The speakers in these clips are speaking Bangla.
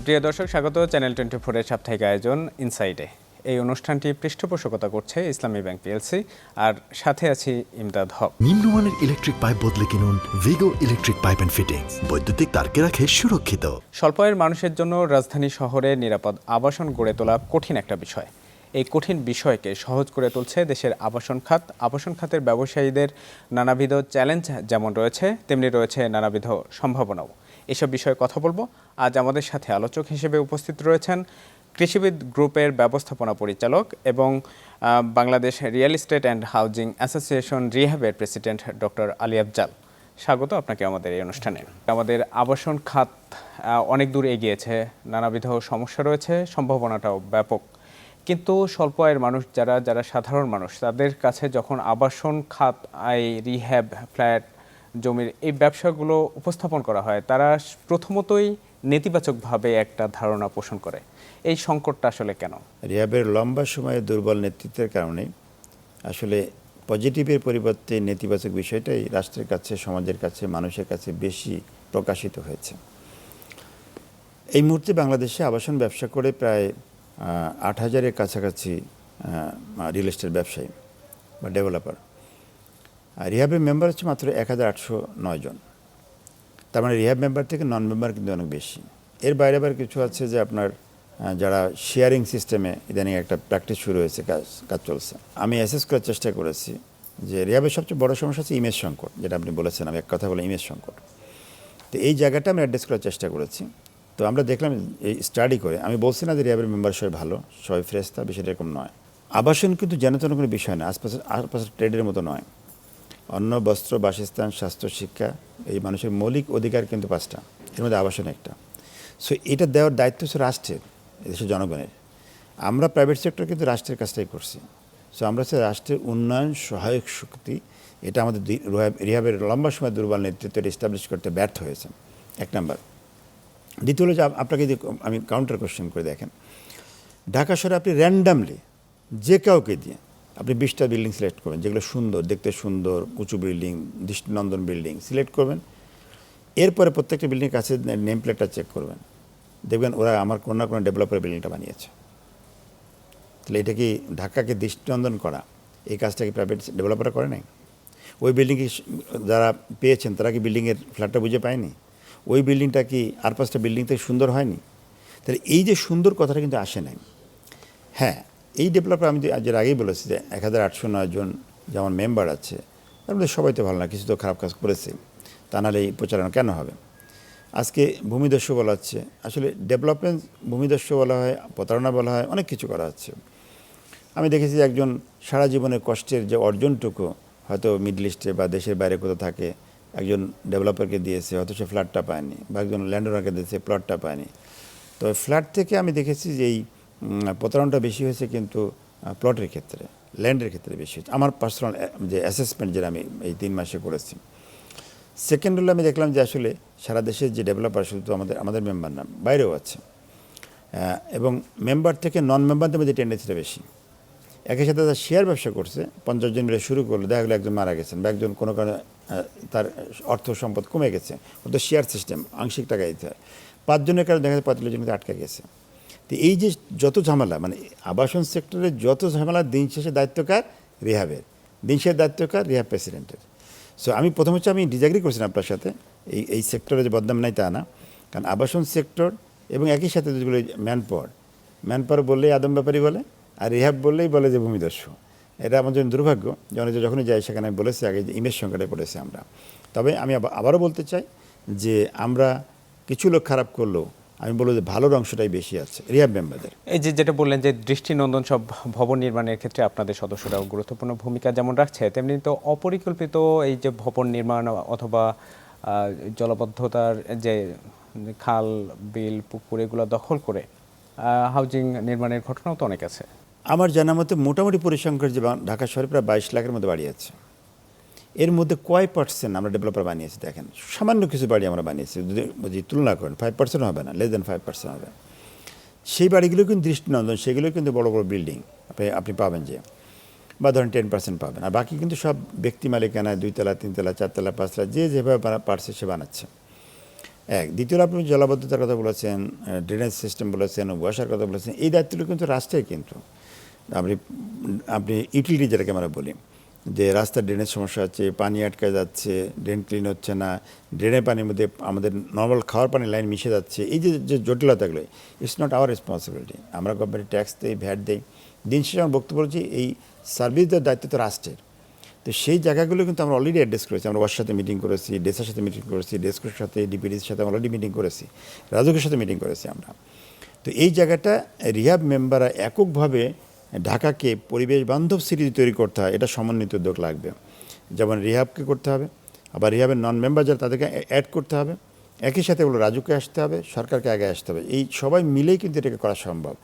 প্রিয় দর্শক, স্বাগত চ্যানেল 24 এর সাপ্তাহিক আয়োজন ইনসাইডে। এই অনুষ্ঠানটি পৃষ্ঠপোষকতা করছে ইসলামী ব্যাংক পিএলসি, আর সাথে আছি ইমদাদ হক। নিম্নমানের ইলেকট্রিক পাইপ বদলে কিনুন ভিগো ইলেকট্রিক পাইপ অ্যান্ড ফিটিংস। বৈদ্যুতিক তারকে রাখে সুরক্ষিত। স্বল্প আয়ের মানুষের জন্য রাজধানী শহরে নিরাপদ আবাসন গড়ে তোলা কঠিন একটা বিষয়। এই কঠিন বিষয়কে সহজ করে তুলছে দেশের আবাসন খাত। আবাসন খাতের ব্যবসায়ীদের নানাবিধ চ্যালেঞ্জ যেমন রয়েছে, তেমনি রয়েছে নানাবিধ সম্ভাবনাও। এসব বিষয়ে কথা বলবো। আজ আমাদের সাথে আলোচক হিসেবে উপস্থিত রয়েছেন কৃষিবিদ গ্রুপের ব্যবস্থাপনা পরিচালক এবং Bangladesh real estate and housing association রিহ্যাবের প্রেসিডেন্ট ডক্টর আলী আফজাল। স্বাগত আপনাকে আমাদের এই অনুষ্ঠানে। আমাদের আবাসন খাত অনেক দূর এগিয়েছে, নানাবিধ সমস্যা রয়েছে, সম্ভাবনাটাও ব্যাপক। কিন্তু স্বল্প আয়ের মানুষ যারা সাধারণ মানুষ, তাদের কাছে যখন আবাসন খাত, রিহ্যাব, ফ্ল্যাট, জমির এই ব্যবসাগুলো উপস্থাপন করা হয়, তারা প্রথমতই নেতিবাচকভাবে একটা ধারণা পোষণ করে। এই সংকটটা আসলে কেন? রিহ্যাবের লম্বা সময়ে দুর্বল নেতৃত্বের কারণে আসলে পজিটিভের পরিবর্তে নেতিবাচক বিষয়টাই রাষ্ট্রের কাছে, সমাজের কাছে, মানুষের কাছে বেশি প্রকাশিত হয়েছে। এই মুহূর্তে বাংলাদেশে আবাসন ব্যবসা করে প্রায় 8,000-এর কাছাকাছি রিয়েল এস্টেট ব্যবসায়ী বা ডেভেলপার। রিহ্যাবের মেম্বার হচ্ছে মাত্র 1,809 জন। তার মানে রিহ্যাব মেম্বার থেকে নন মেম্বার কিন্তু অনেক বেশি। এর বাইরে আবার কিছু আছে যে আপনার যারা শেয়ারিং সিস্টেমে ইদানিং একটা প্র্যাকটিস শুরু হয়েছে, কাজ চলছে। আমি অ্যাসেস করার চেষ্টা করেছি যে রিহ্যাবের সবচেয়ে বড় সমস্যা হচ্ছে ইমেজ সংকট, যেটা আপনি বলেছেন। আমি এক কথা বলে ইমেজ সংকট, তো এই জায়গাটা আমি অ্যাড্রেস করার চেষ্টা করেছি। তো আমরা দেখলাম এই স্টাডি করে, আমি বলছি না যে রিহ্যাবের মেম্বার সবাই ভালো, সবাই ফ্রেস্তা, বিষয়টা এরকম নয়। আবাসন কিন্তু যেন তেন কোনো বিষয় না, আশপাশের ট্রেডের মতো নয়। অন্ন, বস্ত্র, বাসস্থান, স্বাস্থ্য, শিক্ষা, এই মানুষের মৌলিক অধিকার কিন্তু 5টা, এর মধ্যে আবাসন একটা। সো এটা দেওয়ার দায়িত্ব হচ্ছে রাষ্ট্রের, এদেশের জনগণের। আমরা প্রাইভেট সেক্টর কিন্তু রাষ্ট্রের কাজটাই করছি। সো আমরা হচ্ছে রাষ্ট্রের উন্নয়ন সহায়ক শক্তি। এটা আমাদের রিহ্যাবের লম্বা সময় দুর্বল নেতৃত্ব এস্টাবলিশ করতে ব্যর্থ হয়েছে, এক নাম্বার। দ্বিতীয় হলো যে আপনাকে যদি আমি কাউন্টার কোশ্চেন করে দেখেন, ঢাকা শহরে আপনি র্যান্ডামলি যে কাউকে দিয়ে আপনি 20টা বিল্ডিং সিলেক্ট করবেন, যেগুলো সুন্দর, দেখতে সুন্দর, উঁচু বিল্ডিং, দৃষ্টিনন্দন বিল্ডিং সিলেক্ট করবেন। এরপরে প্রত্যেকটা বিল্ডিংয়ের কাছে নেম প্লেটটা চেক করবেন, দেখবেন ওরা আমার কোনো না কোনো ডেভেলপার বিল্ডিংটা বানিয়েছে। তাহলে এটা কি ঢাকাকে দৃষ্টিনন্দন করা, এই কাজটা কি প্রাইভেট ডেভেলপাররা করে নাই? ওই বিল্ডিংকে যারা পেয়েছেন তারা কি বিল্ডিংয়ের ফ্ল্যাটটা বুঝে পায়নি? ওই বিল্ডিংটা কি আর 5টা বিল্ডিং থেকে সুন্দর হয়নি? তাহলে এই যে সুন্দর কথাটা কিন্তু আসে নাই। হ্যাঁ, এই ডেভেলপার আমি যের আগেই বলেছি যে 1,809 জন যেমন মেম্বার আছে, তার মধ্যে সবাই তো ভালো না, কিছু তো খারাপ কাজ করেছে, তা নাহলে এই প্রচারণা কেন হবে? আজকে ভূমিদস্যু বলা হচ্ছে, আসলে ডেভেলপমেন্ট ভূমিদস্যু বলা হয়, প্রতারণা বলা হয়, অনেক কিছু করা হচ্ছে। আমি দেখেছি একজন সারা জীবনের কষ্টের যে অর্জনটুকু হয়তো মিডল ইস্টে বা দেশের বাইরে কোথাও থাকে, একজন ডেভেলপারকে দিয়েছে, হয়তো সে ফ্ল্যাটটা পায়নি, বা একজন ল্যান্ডওনারকে দিয়েছে, প্লটটা পায়নি। তো ফ্ল্যাট থেকে আমি দেখেছি যে এই প্রতারণাটা বেশি হয়েছে কিন্তু প্লটের ক্ষেত্রে, ল্যান্ডের ক্ষেত্রে বেশি হচ্ছে। আমার পার্সোনাল যে অ্যাসেসমেন্ট যেটা আমি এই 3 মাসে করেছি। সেকেন্ড হলো আমি দেখলাম যে আসলে সারা দেশের যে ডেভেলপার, শুধু আমাদের মেম্বার না, বাইরেও আছে, এবং মেম্বার থেকে নন মেম্বারদের মধ্যে টেন্ডেন্সিটা বেশি। একই সাথে তারা শেয়ার ব্যবসা করছে, 50 জন মিলে শুরু করলো, দেখা গেলো একজন মারা গেছেন বা একজন কোনো কারণে তার অর্থ সম্পদ কমে গেছে, ওটা শেয়ার সিস্টেম, আংশিক টাকা দিতে হয়। 5 জনের কারণে দেখা যায় 45 জনের আটকে গেছে। তো এই যে যত ঝামেলা, মানে আবাসন সেক্টরের যত ঝামেলা, দিন শেষে দায়িত্বকার রিহ্যাবের, দিন শেষে দায়িত্বকার রিহ্যাব প্রেসিডেন্টের। সো আমি প্রথম হচ্ছে আমি ডিসএগ্রি করছিলাম আপনার সাথে, এই সেক্টরে যে বদনাম নাই তা না, কারণ আবাসন সেক্টর এবং একই সাথে যেগুলো ম্যানপাওয়ার বললেই আদম ব্যাপারী বলে, আর রিহ্যাব বললেই বলে যে ভূমিদস্যু। এটা আমার জন্য দুর্ভাগ্য যে অনেক যখনই যাই সেখানে আমি বলেছি আগে যে ইমেজ সংকটে পড়েছি আমরা। তবে আমি আবারও বলতে চাই যে আমরা কিছু লোক খারাপ করলেও আমি বলবো যে ভালোর অংশটাই বেশি আছে রিহ্যাব মেম্বারদের। এই যেটা বললেন যে দৃষ্টিনন্দন সব ভবন নির্মাণের ক্ষেত্রে আপনাদের সদস্যরাও গুরুত্বপূর্ণ ভূমিকা যেমন রাখছে, তেমনি তো অপরিকল্পিত এই যে ভবন নির্মাণ অথবা জলাবদ্ধতার যে খাল, বিল, পুকুর এগুলো দখল করে হাউজিং নির্মাণের ঘটনাও তো অনেক আছে। আমার জানা মতে মোটামুটি পরিসংখ্যার যে ঢাকা শহরে প্রায় 22 লাখের মতো বাড়ি আছে। এর মধ্যে কয় % আমরা ডেভেলপার বানিয়েছি দেখেন, সামান্য কিছু বাড়ি আমরা বানিয়েছি, যদি তুলনা করেন 5% হবে না, লেস দেন 5% হবে। সেই বাড়িগুলো কিন্তু দৃষ্টিনন্দন, সেগুলো কিন্তু বড় বড় বিল্ডিং আপনি পাবেন, যে বা ধরেন 10% পাবেন, আর বাকি কিন্তু সব ব্যক্তি মালিকানায় 2 তলা, 3 তলা, 4 তলা, 5 তলা, যে যেভাবে পারছে সে বানাচ্ছে। দ্বিতীয় আপনি জলাবদ্ধতার কথা বলেছেন, ড্রেনেজ সিস্টেম বলেছেন, ওয়াসার কথা বলেছেন, এই দায়িত্বগুলো কিন্তু রাষ্ট্রের। কিন্তু আপনি আপনি ইউটিলিটি যেটাকে আমরা বলি, যে রাস্তার ড্রেনের সমস্যা হচ্ছে, পানি আটকে যাচ্ছে, ড্রেন ক্লিন হচ্ছে না, ড্রেনের পানির মধ্যে আমাদের নর্মাল খাওয়ার পানির লাইন মিশে যাচ্ছে, এই যে জটিলতাগুলো, ইটস নট আওয়ার রেসপন্সিবিলিটি। আমরা গভর্নমেন্ট ট্যাক্স দিই, ভ্যাট দিই, দিন শেষে আমার বক্তব্য বলছি এই সার্ভিস দেওয়ার দায়িত্ব তো রাষ্ট্রের। তো সেই জায়গাগুলো কিন্তু আমরা অলরেডি অ্যাড্রেস করেছি। আমরা ওয়ার সাথে মিটিং করেছি, ডেসার সাথে মিটিং করেছি, ডেস্কোর সাথে, ডিপিডির সাথে অলরেডি মিটিং করেছি, রাজুকের সাথে মিটিং করেছি আমরা। তো এই জায়গাটা রিহাব মেম্বাররা এককভাবে ঢাকাকে পরিবেশ বান্ধব সিটি তৈরি করতে হয়, এটা সমন্বিত উদ্যোগ লাগবে। যেমন রিহাবকে করতে হবে, আবার রিহাবের নন মেম্বার যারা তাদেরকে অ্যাড করতে হবে, একই সাথে ওগুলো রাজুকে আসতে হবে, সরকারকে আগে আসতে হবে। এই সবাই মিলেই কিন্তু এটাকে করা সম্ভব।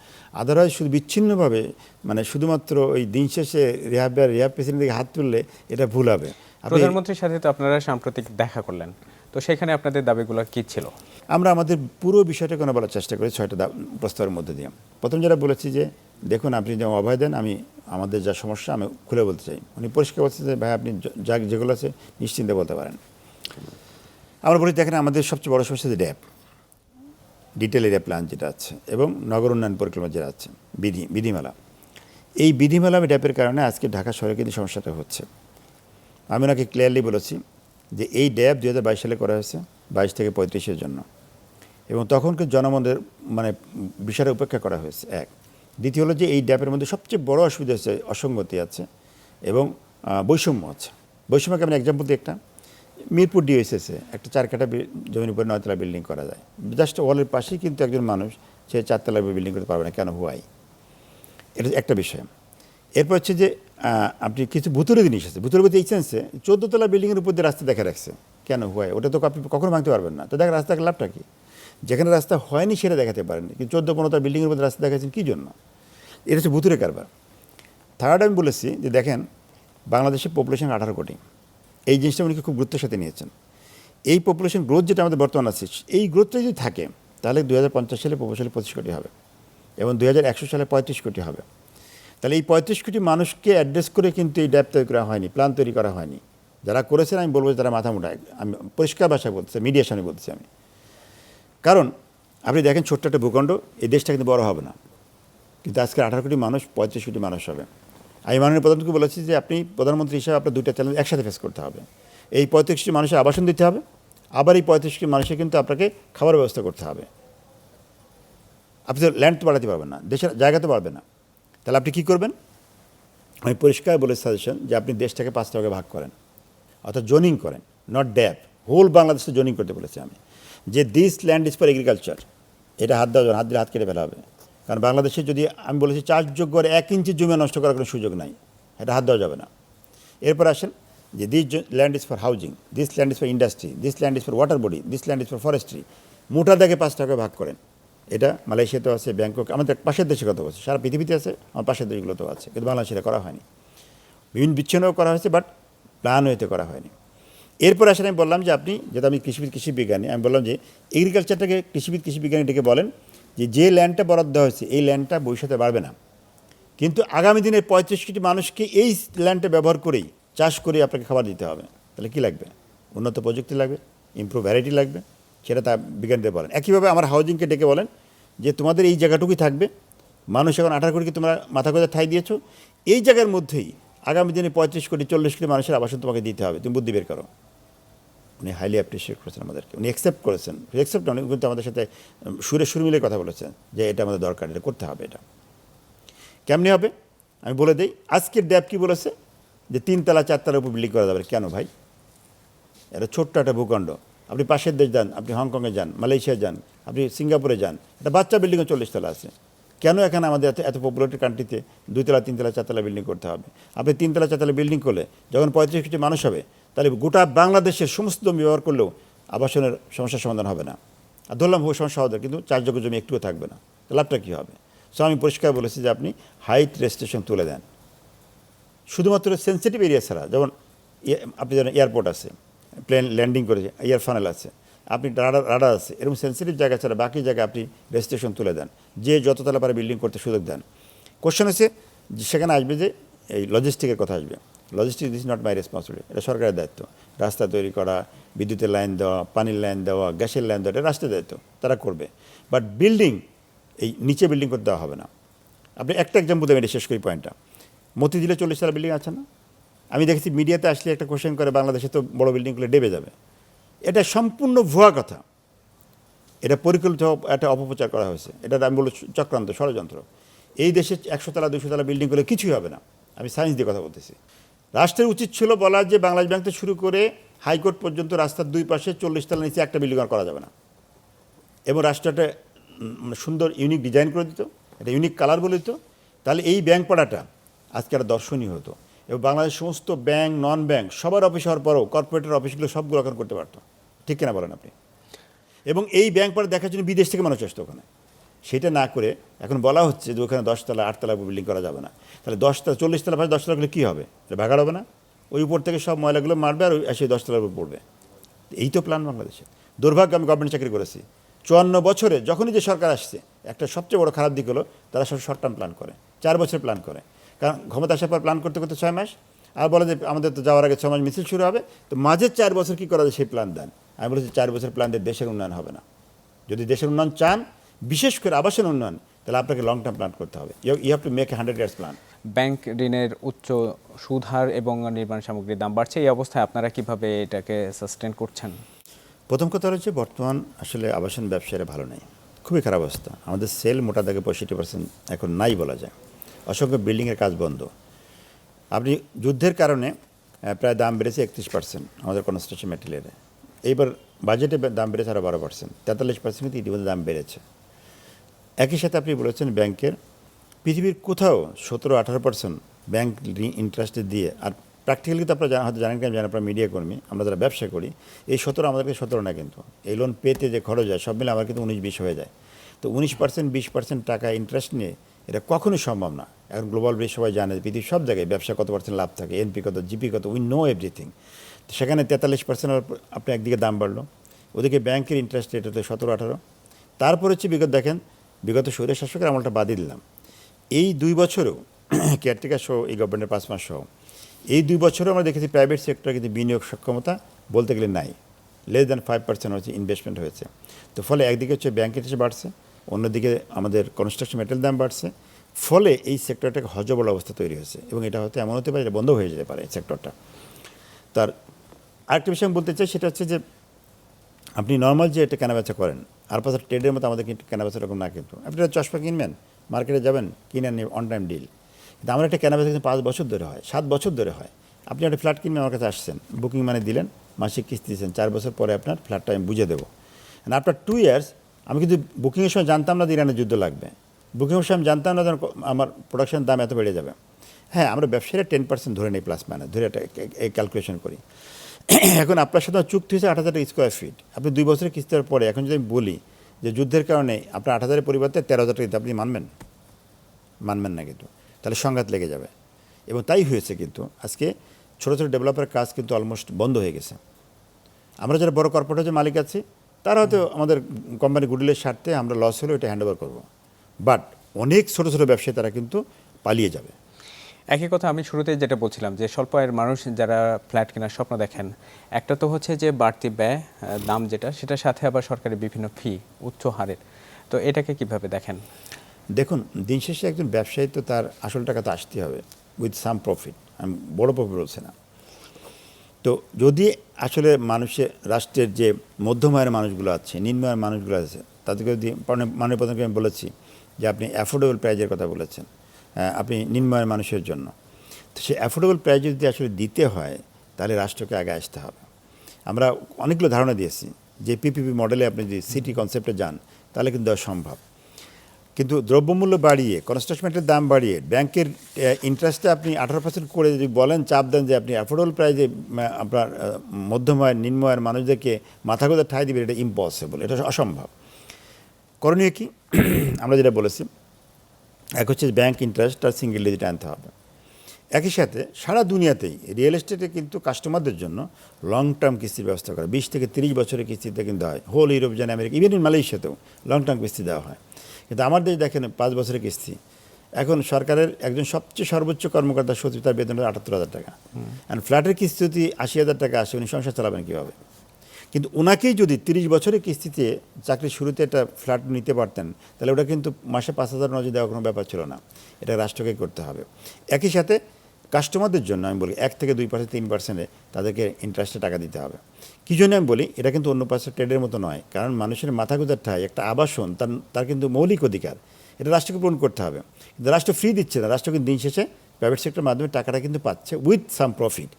আদারওয়াইজ শুধু বিচ্ছিন্নভাবে মানে শুধুমাত্র ওই দিন শেষে রিহাব প্রেসিডেন্ট থেকে হাত তুললে এটা ভুল হবে। প্রধানমন্ত্রীর সাথে তো আপনারা সাম্প্রতিক দেখা করলেন, তো সেখানে আপনাদের দাবিগুলো কি ছিল? আমরা আমাদের পুরো বিষয়টাকে বলার চেষ্টা করি 6টা প্রস্তাবের মধ্যে দিয়ে। প্রথম যেটা বলেছি যে দেখুন, আপনি যেমন অভয় দেন, আমি আমাদের যা সমস্যা আমি খুলে বলতে চাই। উনি পরিষ্কার বলছেন যে ভাই আপনি যা যেগুলো আছে নিশ্চিন্তে বলতে পারেন। আমরা বলি দেখেন, আমাদের সবচেয়ে বড় সমস্যা যে ড্যাপ, ডিটেল এরিয়া প্ল্যান যেটা আছে, এবং নগর উন্নয়ন পরিকল্পনা যেটা আছে, বিধিমালা। এই বিধিমালা ড্যাপের কারণে আজকে ঢাকা শহরে কিন্তু সমস্যাটা হচ্ছে। আমি ওনাকে ক্লিয়ারলি বলেছি যে এই ড্যাপ 2022 সালে করা হয়েছে 22 থেকে 35-এর জন্য, এবং তখনকে জনমনের মানে বিষয়টা উপেক্ষা করা হয়েছে। এক, দ্বিতীয় হলো যে এই ড্যাপের মধ্যে সবচেয়ে বড় অসুবিধা হচ্ছে অসঙ্গতি আছে এবং বৈষম্য আছে। বৈষম্যকে আমি এক্সাম্পল দিই, একটা মিরপুর ডিওএসএসে একটা 4 কাঠা জমির উপরে 9 তলা বিল্ডিং করা যায়, জাস্ট ওয়ালের পাশেই কিন্তু একজন মানুষ সে 4 তলা বিল্ডিং করতে পারবে না, কেন? হুয়াই? এটা একটা বিষয়। এরপর হচ্ছে যে আপনি কিছু ভুতুরে জিনিস আছে, ভুতুরে বলতে এই সেন্সে 14 তলা বিল্ডিংয়ের উপর দিয়ে রাস্তা দেখা রাখছে, কেন? হুয়াই? ওটা তো আপনি কখনো ভাঙতে পারবেন না। তো দেখেন রাস্তার লাভটা কি? যেখানে রাস্তা হয়নি সেটা দেখাতে পারেন, কিন্তু 14-15 তলা বিল্ডিংয়ের উপর রাস্তা দেখাচ্ছেন কী জন্য? এটা হচ্ছে ভুতুরে কারবার। থার্ড, আমি বলেছি যে দেখেন, বাংলাদেশের পপুলেশন 18 কোটি। এই জিনিসটা উনি খুব গুরুত্বের সাথে নিয়েছেন। এই পপুলেশন গ্রোথ যেটা আমাদের বর্তমান আছে, এই গ্রোথটা যদি থাকে তাহলে 2050 সালে পপুলেশন 25 কোটি হবে এবং 2100 সালে 35 কোটি হবে। তাহলে এই 35 কোটি মানুষকে অ্যাড্রেস করে কিন্তু এই ড্যাপ তৈরি করা হয়নি, প্ল্যান তৈরি করা হয়নি। যারা করেছেন আমি বলবো যারা মাথা মোটা, আমি পরিষ্কার ভাষায় বলতেছি, মিডিয়ার সামনে বলতেছি আমি। কারণ আপনি দেখেন, ছোট্ট একটা ভূখণ্ড, এই দেশটা কিন্তু বড় হবে না, কিন্তু আজকে 18 কোটি মানুষ 35 কোটি মানুষ হবে। আমি মাননীয় প্রধানমন্ত্রীকে বলেছি যে আপনি প্রধানমন্ত্রী হিসাবে আপনার 2টা চ্যালেঞ্জ একসাথে ফেস করতে হবে। এই 35 কোটি মানুষের আবাসন দিতে হবে, আবার এই 35 কোটি মানুষের কিন্তু আপনাকে খাবার ব্যবস্থা করতে হবে। আপনি তো ল্যান্ড তো বাড়াতে পারবেন না, দেশের জায়গা তো বাড়বে না। তাহলে আপনি কী করবেন? আমি পরিষ্কার বলে সাজেশন যে আপনি দেশটাকে 5টা ভাগে ভাগ করেন, অর্থাৎ জোনিং করেন, নট ড্যাপ। হোল বাংলাদেশে জোনিং করতে বলেছি আমি, যে this land is for agriculture. এটা হাত দেওয়া, হাত দিলে হাত কেটে ফেলা হবে। কারণ বাংলাদেশে যদি আমি বলেছি চাষযোগ্য 1 ইঞ্চি জমি নষ্ট করার কোনো সুযোগ নাই, এটা হাত দেওয়া যাবে না। এরপর আসেন যে this land is for housing, this land is for industry, this land is for water body, this land is for forestry. মোটা দাগে 5টা ভাগে ভাগ করেন। এটা মালয়েশিয়াতেও আছে, ব্যাংকক, আমাদের পাশের দেশে কথা বলছে, সারা পৃথিবীতে আছে, আমার পাশের দেশগুলোতেও আছে, কিন্তু বাংলাদেশে এটা করা হয়নি। বিভিন্ন বিচ্ছিন্নও করা হয়েছে, বাট প্ল্যান হইতে করা হয়নি। এরপর আসলে আমি বললাম যে আপনি, যেটা আমি কৃষি বিজ্ঞানী, আমি বললাম যে এগ্রিকালচারটাকে কৃষি বিজ্ঞানী ডেকে বলেন যে ল্যান্ডটা বরাদ্দ হয়েছে এই ল্যান্ডটা ভবিষ্যতে বাড়বে না, কিন্তু আগামী দিনে 35 কোটি মানুষকে এই ল্যান্ডটা ব্যবহার করেই চাষ করে আপনাকে খাবার দিতে হবে। তাহলে কী লাগবে? উন্নত প্রযুক্তি লাগবে, ইমপ্রুভ ভ্যারাইটি লাগবে, সেটা তা বিজ্ঞানীদের বলেন। একইভাবে আমার হাউজিংকে ডেকে বলেন যে তোমাদের এই জায়গাটুকুই থাকবে, মানুষ এখন 18 কোটিকে তোমরা মাথা গোঁজা ঠাই দিয়েছো, এই জায়গার মধ্যেই আগামী দিনে 35 কোটি 40 কোটি মানুষের আবাসন তোমাকে দিতে হবে, তুমি বুদ্ধি বের করো। উনি হাইলি অ্যাপ্রিসিয়েট করেছেন আমাদেরকে, উনি অ্যাকসেপ্ট করেছেন, অ্যাকসেপ্ট উনি কিন্তু আমাদের সাথে সুর মিলে কথা বলেছেন যে এটা আমাদের দরকার, এটা করতে হবে। এটা কেমনি হবে আমি বলে দিই। আজকের ড্যাপ কি বলেছে যে 3 তলা 4 তলার উপর বিল্ডিং করা যাবে, কেন ভাই? এটা ছোট্ট একটা ভূখণ্ড, আপনি পাশের দেশ যান, আপনি হংকংয়ে যান, মালয়েশিয়া যান, আপনি সিঙ্গাপুরে যান, একটা বাচ্চা বিল্ডিংয়ে 40 তলা আছে, কেন এখানে আমাদের এত পপুলেটেড কান্ট্রিতে 2 তলা 3 তলা 4 তলা বিল্ডিং করতে হবে? আপনি 3 তলা 4 তলা বিল্ডিং করলে যখন 35 কোটি মানুষ হবে, তাহলে গোটা বাংলাদেশের সমস্ত জমি ব্যবহার করলেও আবাসনের সমস্যার সমাধান হবে না। আর ধরলাম ভূ সমস্যা হবে, কিন্তু চাষযোগ্য জমি একটুও থাকবে না, লাভটা কী হবে? সো আমি পরিষ্কার বলেছি যে আপনি হাইট রেস্ট্রিকশন তুলে দেন, শুধুমাত্র সেন্সিটিভ এরিয়া ছাড়া। যেমন আপনি যেন এয়ারপোর্ট আছে, প্লেন ল্যান্ডিং করেছে, এয়ার ফানেল আছে, আপনি রাডার আছে, এরকম সেন্সিটিভ জায়গা ছাড়া বাকি জায়গায় আপনি রেজিস্ট্রেশন তুলে দেন, যে যত তলা পারে বিল্ডিং করতে সুযোগ দেন। কোশ্চেন আছে যে সেখানে আসবে যে এই লজিস্টিকের কথা আসবে। Logistics this not my responsibility, এটা সরকারের দায়িত্ব। রাস্তা তৈরি করা, বিদ্যুতের লাইন দেওয়া, পানির লাইন দেওয়া, গ্যাসের লাইন দেওয়া, এটা রাষ্ট্রের দায়িত্ব, তারা করবে। বাট বিল্ডিং, এই নিচে বিল্ডিং করতে দেওয়া হবে না। আপনি একটা এক্সাম্পল দেবেন, এটা শেষ করি পয়েন্টটা। মতিঝিলে 40 তলা বিল্ডিং আছে না? আমি দেখেছি মিডিয়াতে আসলে একটা কোশ্চেন করে, বাংলাদেশে তো বড় বিল্ডিংগুলো ডেবে যাবে। এটা সম্পূর্ণ ভুয়া কথা। এটা পরিকল্পিত একটা অপপ্রচার করা হয়েছে। এটা আমি বলব চক্রান্ত, ষড়যন্ত্র। এই দেশে 100 তলা 200 তলা বিল্ডিং করলে কিছুই হবে না। আমি সায়েন্স দিয়ে কথা বলতেছি। রাষ্ট্রের উচিত ছিল বলা যে বাংলাদেশ ব্যাংক থেকে শুরু করে হাইকোর্ট পর্যন্ত রাস্তার দুই পাশে 40 তলা নিচে একটা বিল্ডিং করা যাবে না, এবং রাষ্ট্রটা সুন্দর ইউনিক ডিজাইন করে দিত, একটা ইউনিক কালার বলে দিত। তাহলে এই ব্যাংক পাড়াটা আজকে একটা দর্শনীয় হতো, এবং বাংলাদেশ সমস্ত ব্যাংক, নন ব্যাংক সবার অফিস হওয়ার পরও কর্পোরেটের অফিসগুলো সবগুলো এখন করতে পারতো। ঠিক কিনা বলেন আপনি? এবং এই ব্যাংক পাড়া দেখার জন্য বিদেশ থেকে মানুষ আসতো ওখানে। সেটা না করে এখন বলা হচ্ছে যে ওখানে 10 তলা 8 তলা বিল্ডিং করা যাবে না। তাহলে 10 তলা 40 তলা 10 তলা করলে কী হবে? এটা ভাগাড় হবে না? ওই উপর থেকে সব ময়লাগুলো মারবে আর এসে 10 তলার উপর পড়বে। এই তো প্ল্যান বাংলাদেশে। দুর্ভাগ্য, আমি গভর্নমেন্ট চাকরি করেছি 54 বছরে। যখনই যে সরকার আসছে, একটা সবচেয়ে বড় খারাপ দিক হলো তারা সব শর্ট টার্ম প্ল্যান করে, 4 বছর প্ল্যান করে। কারণ ক্ষমতা আসার পর প্ল্যান করতে করতে 6 মাস, আর বলে যে আমাদের তো যাওয়ার আগে 6 মাস মিছিল শুরু হবে, তো মাঝের 4 বছর কী করা যায় সেই প্ল্যান দেন। আমি বলেছি 4 বছর প্ল্যান দিয়ে দেশের উন্নয়ন হবে না। যদি দেশের উন্নয়ন চান, বিশেষ করে আবাসন উন্নয়ন, তাহলে আপনাকে লং টার্ম প্ল্যান করতে হবে। You have to make a 100 years plan. Bank ঋণের উচ্চ সুদ হার এবং নির্মাণ সামগ্রীর দাম বাড়ছে, এই অবস্থায় আপনারা কিভাবে এটাকে সাস্টেন করছেন? প্রথম কথা হচ্ছে বর্তমান আসলে আবাসন ব্যবসায়ীরা ভালো নেই, খুবই খারাপ অবস্থা। আমাদের সেল মোটা দাগে 65% এখন নাই বলা যায়। অসংখ্য বিল্ডিংয়ের কাজ বন্ধ। আপনি যুদ্ধের কারণে প্রায় দাম বেড়েছে 31% আমাদের কনস্ট্রাকশন ম্যাটেরিয়ালে। এইবার বাজেটে দাম বেড়েছে আরও 12%, 43% কিন্তু ইতিমধ্যে দাম বেড়েছে। একই সাথে আপনি বলেছেন ব্যাংকের, পৃথিবীর কোথাও 17-18% ব্যাংক ইন্টারেস্টে দিয়ে, আর প্র্যাকটিক্যালি তো আপনারা হয়তো জানেন, কেন জানেন, আপনারা মিডিয়া কর্মী, আমরা যারা ব্যবসা করি, এই 17 আমাদেরকে 17 না, কিন্তু এই লোন পেতে যে খরচ হয় সব মিলে আমার কিন্তু 19-20 হয়ে যায়। তো 19% 20% টাকা ইন্টারেস্ট নিয়ে এটা কখনোই সম্ভব না। এখন গ্লোবাল বেশ সবাই জানে পৃথিবীর সব জায়গায় ব্যবসা কত % লাভ থাকে, এনপি কত, জিপি কত, উই নো এভরিথিং। তো সেখানে 43% আপনি একদিকে দাম বাড়লো, ওদিকে ব্যাংকের ইন্টারেস্ট রেট হতে 17-18। তারপর হচ্ছে বিগত স্বৈর শাসকের আমলটা বাদই দিলাম। এই 2 বছরেও কেয়ারটেকার সহ এই গভর্নমেন্টের 5 মাস সহ এই 2 বছরেও আমরা দেখেছি প্রাইভেট সেক্টরে কিন্তু বিনিয়োগ সক্ষমতা বলতে গেলে নাই। লেস দ্যান 5% হচ্ছে ইনভেস্টমেন্ট হয়েছে। তো ফলে একদিকে হচ্ছে ব্যাংক ইন্টারেস্ট বাড়ছে, অন্যদিকে আমাদের কনস্ট্রাকশন মেটেরিয়াল দাম বাড়ছে। ফলে এই সেক্টরটাকে হজবল অবস্থা তৈরি হয়েছে, এবং এটা হয়তো এমন হতে পারে এটা বন্ধ হয়ে যেতে পারে এই সেক্টরটা। তার আরেকটা বিষয় আমি বলতে চাই, সেটা হচ্ছে যে আপনি নর্মাল যে এটা কেনাবেচা করেন, আর পাশে ট্রেডের মতো আমাদের কিন্তু কেনাবেচা এরকম না। কিন্তু আপনি একটা চশমা কিনবেন, মার্কেটে যাবেন, কিনে নিন, অন টাইম ডিল। কিন্তু আমার একটা কেনাবেচা কিন্তু 5 বছর ধরে হয়, 7 বছর ধরে হয়। আপনি একটা ফ্ল্যাট কিনবেন, আমার কাছে আসছেন, বুকিং মানে দিলেন, মাসিক কিস্তি দিয়েছেন, 4 বছর পরে আপনার ফ্ল্যাটটা আমি বুঝে দেবো। আফটার 2 ইয়ার্স, আমি কিন্তু বুকিংয়ের সময় জানতাম না যে ইরানের যুদ্ধ লাগবে, বুকিংয়ের সময় আমি জানতাম না যে আমার প্রোডাকশনের দাম এত বেড়ে যাবে। হ্যাঁ, আমরা ব্যবসায়ীরা 10% ধরে নেই, প্লাস মাইনাস ধরে একটা ক্যালকুলেশন করি। এখন আপনার সাথে চুক্তি হয়েছে 8,000 স্কোয়ার ফিট, আপনি 2 বছরের কিস্তি দেওয়ার পরে এখন যদি আমি বলি যে যুদ্ধের কারণে আপনার 8,000-এর পরিবর্তে 13,000 টাকা দিতে, আপনি মানবেন না কিন্তু, তাহলে সংঘাত লেগে যাবে। এবং তাই হয়েছে। কিন্তু আজকে ছোটো ছোটো ডেভেলপারের কাজ কিন্তু অলমোস্ট বন্ধ হয়ে গেছে। আমরা যারা বড় কর্পোরেটের মালিক আছি, তারা হয়তো আমাদের কোম্পানি গুডউইলের স্বার্থে আমরা লস হলেও এটা হ্যান্ড ওভার করবো, বাট অনেক ছোটো ছোটো ব্যবসায়ী তারা কিন্তু পালিয়ে যাবে। একই কথা আমি শুরুতেই যেটা বলছিলাম, যে স্বল্প আয়ের মানুষ যারা ফ্ল্যাট কেনার স্বপ্ন দেখেন, একটা তো হচ্ছে যে বাড়তি ব্যয়, দাম যেটা, সেটার সাথে আবার সরকারি বিভিন্ন ফি উচ্চ হারের, তো এটাকে কিভাবে দেখেন? দেখুন, দিন শেষে একজন ব্যবসায়ী তো তার আসল টাকা তো আসতেই হবে, উইথ সাম প্রফিট। আমি বড় প্রফিট বলছি না। তো যদি আসলে মানুষের, রাষ্ট্রের যে মধ্যম আয়ের মানুষগুলো আছে, নিম্ন আয়ের মানুষগুলো আছে, তাদেরকে যদি মাননীয় প্রধানকে আমি বলেছি যে আপনি অ্যাফোর্ডেবল প্রাইজের কথা বলেছেন, আপনি নিম্ন আয়ের মানুষের জন্য, তো সেই অ্যাফোর্ডেবল প্রাইজ যদি আসলে দিতে হয়, তাহলে রাষ্ট্রকে আগে আসতে হবে। আমরা অনেকগুলো ধারণা দিয়েছি যে পিপিপি মডেলে আপনি যদি সিটি কনসেপ্টে যান, তাহলে কিন্তু দেওয়া সম্ভব। কিন্তু দ্রব্যমূল্য বাড়িয়ে, কনস্ট্রাকশনের দাম বাড়িয়ে, ব্যাংকের ইন্টারেস্টে আপনি 18% করে যদি বলেন, চাপ দেন যে আপনি অ্যাফোর্ডেবল প্রাইজে আপনার মধ্যম আয়ের, নিম্ন আয়ের মানুষদেরকে মাথা গোঁজা ঠাঁই দিবেন, এটা ইম্পসিবল, এটা অসম্ভব। করণীয় কি? আমরা যেটা বলেছি, এক হচ্ছে ব্যাংক ইন্টারেস্ট আর সিঙ্গেল ডিজিট আনতে হবে। একই সাথে সারা দুনিয়াতেই রিয়েল এস্টেটে কিন্তু কাস্টমারদের জন্য লং টার্ম কিস্তির ব্যবস্থা করা, 20 থেকে 30 বছরের কিস্তিতে কিন্তু হয়। Whole European, America, even in মালয়েশিয়াতেও লং টার্ম কিস্তি দেওয়া হয়। কিন্তু আমার দেশ দেখেন 5 বছরের কিস্তি, এখন সরকারের একজন সবচেয়ে সর্বোচ্চ কর্মকর্তা সচিব তার বেতন 78,000 টাকা, অ্যান্ড ফ্ল্যাটের কিস্তি যদি 80,000 টাকা আসে, উনি সংসার চালাবেন কীভাবে? কিন্তু ওনাকেই যদি 30 বছরের কিস্তিতে চাকরির শুরুতে একটা ফ্ল্যাট নিতে পারতেন, তাহলে ওটা কিন্তু মাসে 5,000 নজর দেওয়ার কোনো ব্যাপার ছিল না। এটা রাষ্ট্রকে করতে হবে। একই সাথে কাস্টমারদের জন্য আমি বলি 1 থেকে 2% 3% তাদেরকে ইন্টারেস্টে টাকা দিতে হবে। কী জন্য আমি বলি, এটা কিন্তু অন্য পাশে ট্রেডের মতো নয়, কারণ মানুষের মাথা গোঁজার ঠাঁই একটা আবাসন তার কিন্তু মৌলিক অধিকার, এটা রাষ্ট্রকে পূরণ করতে হবে। কিন্তু রাষ্ট্র ফ্রি দিচ্ছে না, রাষ্ট্র কিন্তু দিন শেষে প্রাইভেট সেক্টরের মাধ্যমে টাকাটা কিন্তু পাচ্ছে উইথ সাম প্রফিট।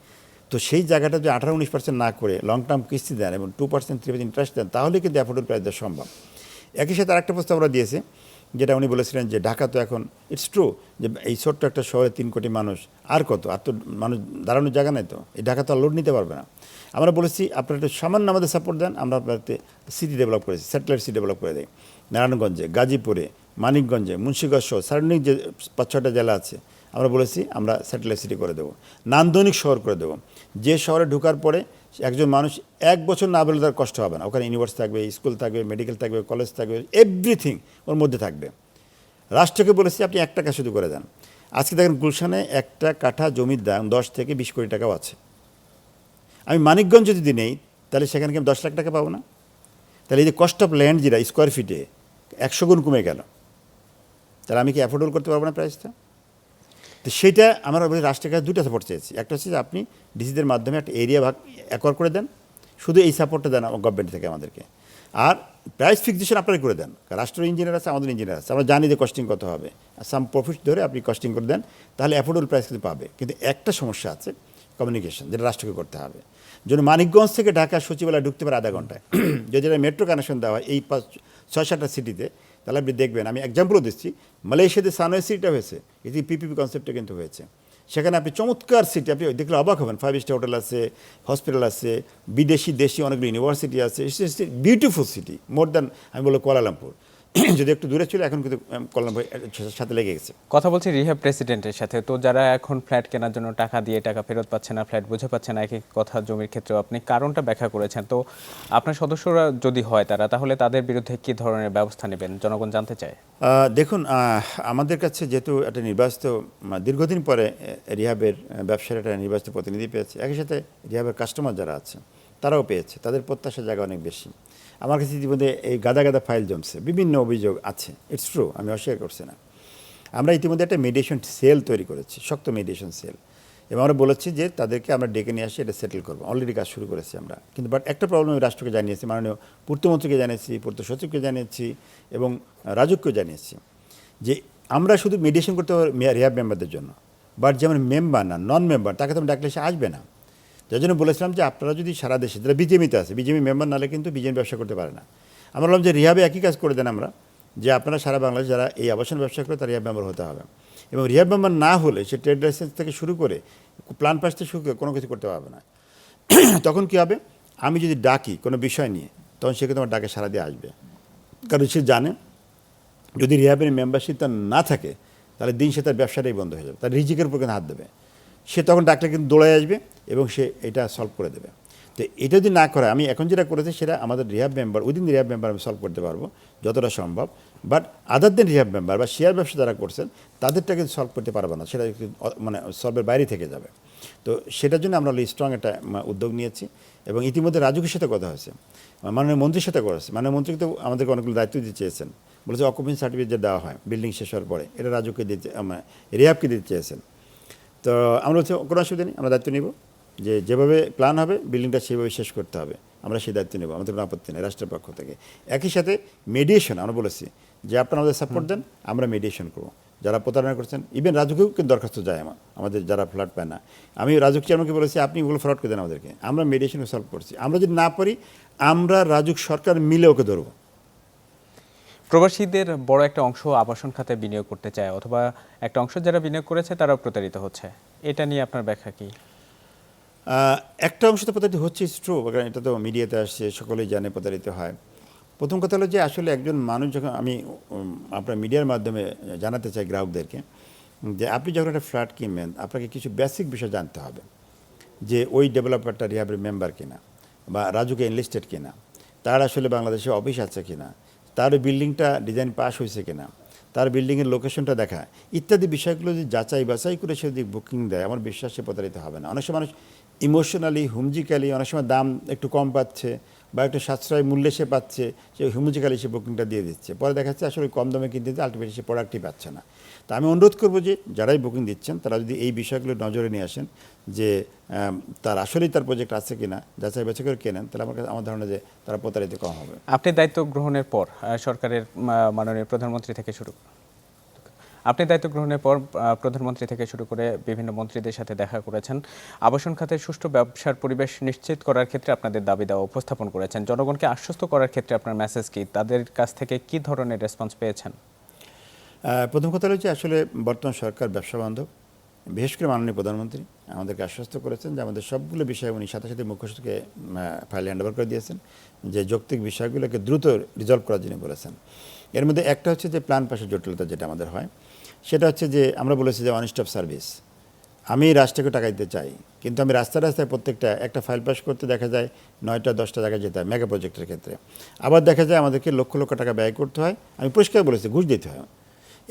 তো সেই জায়গাটা যদি 18-19% না করে লং টার্ম কিস্তি দেন এবং 2% 3% ইন্টারেস্ট দেন, তাহলে কিন্তু অ্যাফোর্ডেবল প্রাইস দেওয়া সম্ভব। একই সাথে আরেকটা প্রস্তাব আমরা দিয়েছি, যেটা উনি বলেছিলেন যে ঢাকা তো এখন ইটস ট্রু যে এই ছোট্ট একটা শহরে 3 কোটি মানুষ, আর কত, আর তো মানুষ দাঁড়ানোর জায়গা নেই, তো এই ঢাকা তো আর লোড নিতে পারবে না। আমরা বলেছি আপনারা একটু সামান্য আমাদের সাপোর্ট দেন, আমরা আপনাদের সিটি ডেভেলপ করেছি, স্যাটেলাইট সিটি ডেভেলপ করে দেয় নারায়ণগঞ্জে, গাজীপুরে, মানিকগঞ্জে, মুন্সিগঞ্জ সহ সারাউন্ডিং যে 5-6টা জেলা আছে, আমরা বলেছি আমরা স্যাটেলাইট সিটি করে দেবো, নান্দনিক শহর করে দেবো। যে শহরে ঢোকার পরে একজন মানুষ 1 বছর না বলে তার কষ্ট হবে না। ওখানে ইউনিভার্সিটি থাকবে, স্কুল থাকবে, মেডিকেল থাকবে, কলেজ থাকবে, এভরিথিং ওর মধ্যে থাকবে। রাষ্ট্রকে বলেছি আপনি 1 টাকা শুধু করে দেন। আজকে দেখেন গুলশানে একটা কাঠা জমির দাম 10 থেকে 20 কোটি টাকাও আছে। আমি মানিকগঞ্জ যদি নেই, তাহলে সেখানে কি আমি 10 লাখ টাকা পাবো না? তাহলে এই যে কস্ট অফ ল্যান্ড যেটা স্কোয়ার ফিটে 100 গুণ কমে গেল, তাহলে আমি কি অ্যাফোর্ডেবল করতে পারবো না প্রাইসটা? তো সেটা আমরা রাষ্ট্রের কাছে 2টা সাপোর্ট চেয়েছি। একটা হচ্ছে যে আপনি ডিসিদের মাধ্যমে একটা এরিয়া ভাগ অ্যাকোয়ার করে দেন, শুধু এই সাপোর্টটা দেন গভর্নমেন্ট থেকে আমাদেরকে। আর প্রাইস ফিক্সেশন আপনারাই করে দেন, রাষ্ট্র ইঞ্জিনিয়ার আছে, আমাদের ইঞ্জিনিয়ার আছে, আমরা জানি যে কস্টিং কত হবে, সাম প্রফিট ধরে আপনি কস্টিং করে দেন, তাহলে অ্যাফোর্ডেবল প্রাইস কিন্তু পাবে। কিন্তু একটা সমস্যা আছে, কমিউনিকেশন, যেটা রাষ্ট্রকে করতে হবে। যেন মানিকগঞ্জ থেকে ঢাকা সচিবালয় ঢুকতে পারে আধা ঘন্টায়, যদি মেট্রো কানেকশন দেওয়া হয় এই 6-7টা সিটিতে, তাহলে আপনি দেখবেন, আমি এক্সাম্পলও দিচ্ছি, মালয়েশিয়াতে সানওয়ে সিটিটা হয়েছে, এটি পিপিপি কনসেপ্টে কিন্তু হয়েছে। সেখানে আপনি চমৎকার সিটি, আপনি দেখলে অবাক হবেন, 5 স্টার হোটেল আছে, হসপিটাল আছে, বিদেশি দেশি অনেকগুলো ইউনিভার্সিটি আছে, বিউটিফুল সিটি, মোর দ্যান আমি বলবো কুয়ালালামপুর। যদি একটু দূরে ছিল, এখন কিন্তু কুয়ালালামপুর সাথে লেগে গেছে। কথা বলছি রিহ্যাব প্রেসিডেন্টের সাথে। তো যারা এখন ফ্ল্যাট কেনার জন্য টাকা দিয়ে টাকা ফেরত পাচ্ছে না, ফ্ল্যাট বুঝে পাচ্ছে না, একই কথা জমির ক্ষেত্রেও আপনি কারণটা ব্যাখ্যা করেছেন। তো আপনার সদস্যরা যদি হয় তাহলে তাদের বিরুদ্ধে কী ধরনের ব্যবস্থা নেবেন, জনগণ জানতে চায়। দেখুন, আমাদের কাছে যেহেতু একটা নির্বাচিত, দীর্ঘদিন পরে রিহ্যাবের ব্যবসার একটা নির্বাচিত প্রতিনিধি পেয়েছে, একই সাথে রিহ্যাবের কাস্টমার যারা আছে তারাও পেয়েছে, তাদের প্রত্যাশার জায়গা অনেক বেশি। আমার কাছে ইতিমধ্যে এই গাদা গাদা ফাইল জমছে, বিভিন্ন অভিযোগ আছে, ইটস ট্রু, আমি অস্বীকার করছি না। আমরা ইতিমধ্যে একটা মেডিয়েশন সেল তৈরি করেছি, শক্ত মেডিয়েশন সেল, এবং আমরা বলেছি যে তাদেরকে আমরা ডেকে নিয়ে আসি, এটা সেটেল করবো। অলরেডি কাজ শুরু করেছি আমরা। কিন্তু বাট একটা প্রবলেম আমি রাষ্ট্রকে জানিয়েছি, মাননীয় পূর্তমন্ত্রীকে জানিয়েছি, পূর্ত সচিবকে জানিয়েছি এবং রাজুককেও জানিয়েছি যে আমরা শুধু মেডিয়েশন করতে হবে রিহ্যাব মেম্বারদের জন্য, বাট যেমন মেম্বার না, নন মেম্বার, তাকে তো ডাকলে সে আসবে না। যার জন্য বলেছিলাম যে আপনারা যদি সারা দেশে, যারা বিজেপিতে আছে, বিজেপি মেম্বার নাহলে কিন্তু বিজেপি ব্যবসা করতে পারে না। আমরা বললাম যে রিহ্যাবে একই কাজ করে দেন আমরা, যে আপনারা সারা বাংলাদেশ যারা এই আবাসন ব্যবসা করে তারা রিহ্যাব মেম্বার হতে হবে, এবং রিহ্যাব মেম্বার না হলে সে ট্রেড লাইসেন্স থেকে শুরু করে প্ল্যান পাস থেকে শুরু করে কোনো কিছু করতে পারবে না। তখন কী হবে, আমি যদি ডাকি কোনো বিষয় নিয়ে, তখন সে কিন্তু আমার ডাকে সারা দিয়ে আসবে, কারণ সে জানে যদি রিহ্যাবের মেম্বারশিপ তার না থাকে, তাহলে দিন সে তার ব্যবসাটাই বন্ধ হয়ে যাবে, তার রিজিকের উপর কিন্তু হাত দেবে। সে তখন ডাকলে কিন্তু দৌড়ায় আসবে এবং সে এটা সলভ করে দেবে। তো এটা যদি না করে, আমি এখন যেটা করেছি সেটা আমাদের rehab member, within rehab member আমি সলভ করতে পারবো যতটা সম্ভব, but other than rehab member বা শেয়ার ব্যবসা যারা করছেন তাদেরটা কিন্তু সলভ করতে পারবো না, সেটা মানে সলভের বাইরে থেকে যাবে। তো সেটার জন্য আমরা স্ট্রং একটা উদ্যোগ নিয়েছি, এবং ইতিমধ্যে রাজুকের সাথে কথা হয়েছে, মাননীয় মন্ত্রীর সাথে করেছে। মাননীয় মন্ত্রী তো আমাদেরকে অনেকগুলো দায়িত্ব দিতে চেয়েছেন, বলেছে অকুপেন্সি সার্টিফিকেট যে দেওয়া হয় বিল্ডিং শেষ হওয়ার পরে, এটা রাজুকে দিতে, রিহ্যাবকে দিতে চেয়েছেন। তো আমরা হচ্ছে কোনো অসুবিধা নেই, আমরা দায়িত্ব নেব, যে যেভাবে প্ল্যান হবে বিল্ডিংটা সেভাবে শেষ করতে হবে, আমরা সেই দায়িত্ব নেব, আমাদের কোনো আপত্তি নেই রাষ্ট্রের পক্ষ থেকে। একই সাথে মেডিয়েশন আমরা বলেছি যে আপনারা আমাদের সাপোর্ট দেন, আমরা মেডিয়েশন করবো। যারা প্রতারণা করছেন, ইভেন রাজুকেও কিন্তু দরখাস্ত যায় আমাদের যারা ফ্ল্যাট পায় না, আমি রাজুক চেয়ারম্যানকে বলেছি আপনি ওগুলো ফ্রড করে দেন আমাদেরকে, আমরা মেডিয়েশনে সলভ করছি। আমরা যদি না পারি, আমরা রাজুক সরকার মিলে ওকে ধরবো। প্রবাসীদের বড় একটা অংশ আবাসন খাতে বিনিয়োগ করতে চায়, অথবা একটা অংশ যারা বিনিয়োগ করেছে তারাও প্রতারিত হচ্ছে, এটা নিয়ে আপনার ব্যাখ্যা কি? একটা অংশ তো প্রতারিত হচ্ছে, ট্রু, কারণ এটা তো মিডিয়াতে আসছে, সকলেই জানে প্রতারিত হয়। প্রথম কথা হলো যে আসলে একজন মানুষ যখন, আমি আপনার মিডিয়ার মাধ্যমে জানাতে চাই গ্রাহকদেরকে, যে আপনি যখন একটা ফ্ল্যাট কিনবেন, আপনাকে কিছু বেসিক বিষয় জানতে হবে, যে ওই ডেভেলপারটা রিহ্যাবের মেম্বার কিনা, বা রাজুকে এনলিস্টেড কিনা, তার আসলে বাংলাদেশে অফিস আছে কিনা, তার বিল্ডিংটা ডিজাইন পাস হয়েছে কিনা, তার বিল্ডিংয়ের লোকেশনটা দেখা ইত্যাদি বিষয়গুলো যদি যাচাই বাছাই করে সে যদি বুকিং দেয়, আমার বিশ্বাস সে প্রতারিত হবে না। অনেক সময় মানুষ ইমোশনালি হুমজিক্যালি অনেক সময় দাম একটু কম পাচ্ছে বা একটু সাশ্রয় মূল্যে সে পাচ্ছে, সে হুমজিক্যালি সে বুকিংটা দিয়ে দিচ্ছে, পরে দেখা যাচ্ছে আসলে কম দামে কিনতে দিতে আলটিমেটলি সে প্রোডাক্টই পাচ্ছে না। তো আমি অনুরোধ করবো যে যারাই বুকিং দিচ্ছেন তারা যদি এই বিষয়গুলো নজরে নিয়ে আসেন যে তার আসলেই তার প্রজেক্ট আছে কিনা, যাচাই বাছাই করে কেনেন, তাহলে আমার ধারণা যে তারা প্রতারিত কম হবে। আপনি দায়িত্ব গ্রহণের পর সরকারের মাননীয় প্রধানমন্ত্রী থেকে শুরু প্রধানমন্ত্রী থেকে শুরু করে বিভিন্ন মন্ত্রীদের সাথে দেখা করেছেন, আবাসন খাতের সুষ্ঠু ব্যবসার পরিবেশ নিশ্চিত করার ক্ষেত্রে আপনাদের দাবি দেওয়া উপস্থাপন করেছেন। জনগণকে আশ্বস্ত করার ক্ষেত্রে আপনার মেসেজ কি? তাদের কাছ থেকে কি ধরনের রেসপন্স পেয়েছেন? প্রথম কথা হচ্ছে আসলে বর্তমান সরকার ব্যবসা বান্ধব, বিশেষ করে মাননীয় প্রধানমন্ত্রী আমাদেরকে আশ্বস্ত করেছেন যে আমাদের সবগুলো বিষয় উনি সাথে সাথে মুখ্য সচিবকে ফাইল হ্যান্ডওভার করে দিয়েছেন, যে যৌক্তিক বিষয়গুলোকে দ্রুত রিজলভ করার জন্য বলেছেন। এর মধ্যে একটা হচ্ছে যে প্ল্যান পাশের জটিলতা যেটা আমাদের হয়, সেটা হচ্ছে যে আমরা বলেছি যে ওয়ান স্টপ সার্ভিস। আমি রাষ্ট্রকে টাকা দিতে চাই, কিন্তু আমি রাস্তায় রাস্তায় প্রত্যেকটা একটা ফাইল পাস করতে দেখা যায় 9টা 10টা জায়গায় যেতে হয় মেগা প্রজেক্টের ক্ষেত্রে। আবার দেখা যায় আমাদেরকে লক্ষ লক্ষ টাকা ব্যয় করতে হয়, আমি পরিষ্কার বলেছি ঘুষ দিতে হয়।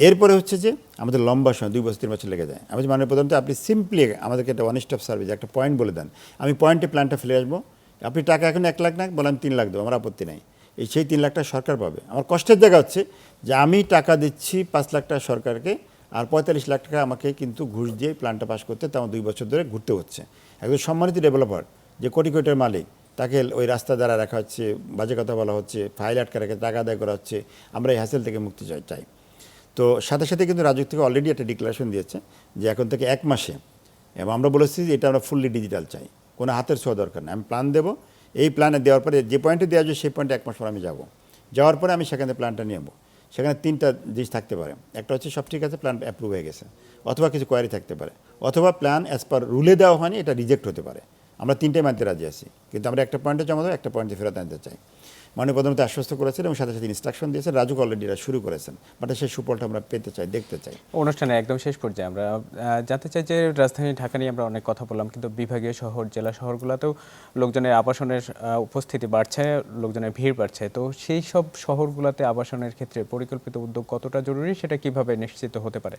এরপরে হচ্ছে যে আমাদের লম্বা সময় 2 বছর 3 বছর লেগে যায়। আমি মানে প্রধানত আপনি সিম্পলি আমাদেরকে একটা ওয়ান স্টপ সার্ভিস একটা পয়েন্ট বলে দেন, আমি পয়েন্টে প্ল্যানটা ফেলে আসবো, আপনি টাকা এখন 1 লাখ না বলে আমি 3 লাখ দেবো, আমার আপত্তি নেই। সেই 3 লাখ টাকা সরকার পাবে। আমার কষ্টের জায়গা হচ্ছে যে আমি টাকা দিচ্ছি 5 লাখ টাকা সরকারকে, আর 45 লাখ টাকা আমাকে কিন্তু ঘুষ দিয়ে প্ল্যানটা পাস করতে আমার 2 বছর ধরে ঘুরতে হচ্ছে। একজন সম্মানিত ডেভেলপার যে কোটি কোটির মালিক, তাকে ওই রাস্তা দ্বারা রাখা হচ্ছে, বাজে কথা বলা হচ্ছে, ফাইল আটকা রেখে টাকা আদায় করা হচ্ছে। আমরা এই হ্যাসেল থেকে মুক্তি চাই। তো সাথে সাথে কিন্তু রাজুক থেকে অলরেডি একটা ডিক্লারেশন দিয়েছে যে এখন থেকে 1 মাসে, এবং আমরা বলেছি যে এটা আমরা ফুললি ডিজিটাল চাই, কোনো হাতের ছোঁয়া দরকার নেই। আমি প্ল্যান দেবো, এই প্ল্যানে দেওয়ার পরে যে পয়েন্টে দেওয়া যায় সেই পয়েন্টে 1 মাস পর আমি যাব, যাওয়ার পরে আমি সেখানে প্ল্যানটা নিয়ে যাবো। সেখানে 3টা জিনিস থাকতে পারে, একটা হচ্ছে সব ঠিক আছে, প্ল্যান অ্যাপ্রুভ হয়ে গেছে, অথবা কিছু কোয়ারি থাকতে পারে, অথবা প্ল্যান অ্যাজ পার রুলে দেওয়া হয়নি, এটা রিজেক্ট হতে পারে। আমরা 3টাই মানতে রাজি আছি, কিন্তু আমরা একটা পয়েন্টে জমা দেবো, একটা পয়েন্টে ফেরত আনতে চাই। মাননীয় প্রধানমন্ত্রী আশ্বস্ত করেছেন এবং সাথে সাথে ইনস্ট্রাকশন দিয়েছেন, রাজুক অলরেডি এটা শুরু করেছেন, বাট সেই সুফলটা আমরা পেতে চাই, দেখতে চাই। অনুষ্ঠানে একদম শেষ পর্যায়ে আমরা জানতে চাই যে রাজধানী ঢাকা নিয়ে আমরা অনেক কথা বললাম, কিন্তু বিভাগীয় শহর জেলা শহরগুলোতেও লোকজনের আবাসনের উপস্থিতি বাড়ছে, লোকজনের ভিড় বাড়ছে। তো সেই সব শহরগুলোতে আবাসনের ক্ষেত্রে পরিকল্পিত উদ্যোগ কতটা জরুরি, সেটা কিভাবে নিশ্চিত হতে পারে?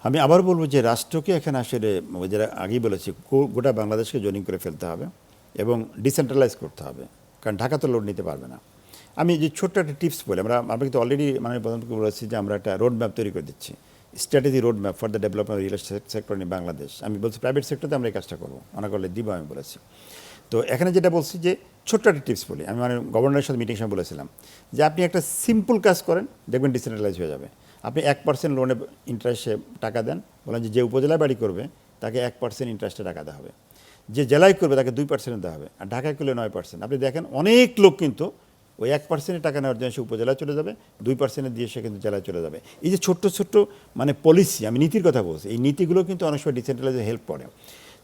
আমি আবার বলবো যে রাষ্ট্রকে এখানে আসলে যারা আগেই বলেছি গোটা বাংলাদেশকে জোনিং করে ফেলতে হবে এবং ডিসেন্ট্রালাইজ করতে হবে, কারণ ঢাকা তো লোড নিতে পারবে না। আমি যে ছোট্ট একটা টিপস বলি, আমরা কিন্তু অলরেডি মানে প্রধানমন্ত্রীকে বলেছি যে আমরা একটা রোড ম্যাপ তৈরি করে দিচ্ছি, strategy road map for the development real sector in Bangladesh. আমি বলছি প্রাইভেট সেক্টরে আমরা এই কাজটা করবো, মনে করলে দিব, আমি বলেছি। তো এখানে যেটা বলছি যে ছোট্ট একটা টিপস বলি, আমি মানে গভর্নরের সাথে মিটিং সময় বলেছিলাম যে আপনি একটা সিম্পল কাজ করেন, দেখবেন ডিসেন্ট্রালাইজ হয়ে যাবে। আপনি 1% লোনে ইন্টারেস্টে টাকা দেন, বলেন যে উপজেলায় বাড়ি করবে তাকে 1% ইন্টারেস্টে টাকা দেওয়া হবে, যে জেলায় করবে তাকে 2% দেওয়া হবে, আর ঢাকায় করলে 9%। আপনি দেখেন অনেক লোক কিন্তু ওই 1% টাকা নেওয়ার জন্য সে উপজেলায় চলে যাবে, 2% দিয়ে সে কিন্তু জেলায় চলে যাবে। এই যে ছোট্ট ছোট্ট মানে পলিসি, আমি নীতির কথা বলছি, এই নীতিগুলো কিন্তু অনেক সময় ডিসেন্ট্রালাইজে হেল্প করে।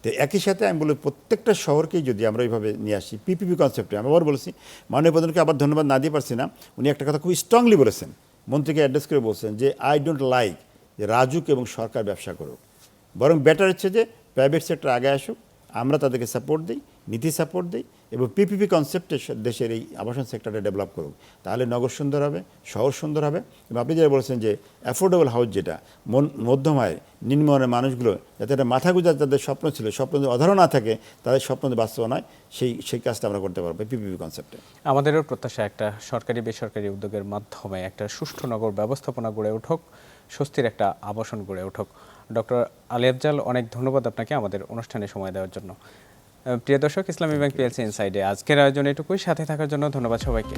তো একই সাথে আমি বলি প্রত্যেকটা শহরকেই যদি আমরা এইভাবে নিয়ে আসি পিপিপি কনসেপ্টে, আমি আবার বলছি, মাননীয় প্রধানকে আবার ধন্যবাদ না দিয়ে পারছি না, উনি একটা কথা খুব স্ট্রংলি বলেছেন, মন্ত্রীকে অ্যাড্রেস করে বলছেন যে আই ডোন্ট লাইক যে রাজুক এবং সরকার ব্যবসা করুক, বরং বেটার হচ্ছে যে প্রাইভেট সেক্টর আগে আসুক, আমরা তাদেরকে সাপোর্ট দিই, নীতি সাপোর্ট দিই, এবং পিপিপি কনসেপ্টে দেশের এই আবাসন সেক্টরটা ডেভেলপ করুক, তাহলে নগর সুন্দর হবে, শহর সুন্দর হবে। এবং আপনি যেটা বলেছেন যে অ্যাফোর্ডেবল হাউস, যেটা মধ্যম আয়ের নিম্নমানের মানুষগুলো যাতে একটা মাথা গুঁজার যাদের স্বপ্ন ছিল, স্বপ্ন অধারণ না থাকে, তাদের স্বপ্ন বাস্তব নয়, সেই কাজটা আমরা করতে পারবো পিপিপি কনসেপ্টে। আমাদেরও প্রত্যাশা একটা সরকারি বেসরকারি উদ্যোগের মাধ্যমে একটা সুষ্ঠু নগর ব্যবস্থাপনা গড়ে উঠুক, স্বস্তির একটা আবাসন গড়ে উঠুক। ডক্টর আলী আফজাল, অনেক ধন্যবাদ আপনাকে আমাদের অনুষ্ঠানে সময় দেওয়ার জন্য। প্রিয় দর্শক, ইসলামী ব্যাংক পিএলসি ইনসাইডে আজকের আয়োজন এটুকুই। সাথে থাকার জন্য ধন্যবাদ সবাইকে।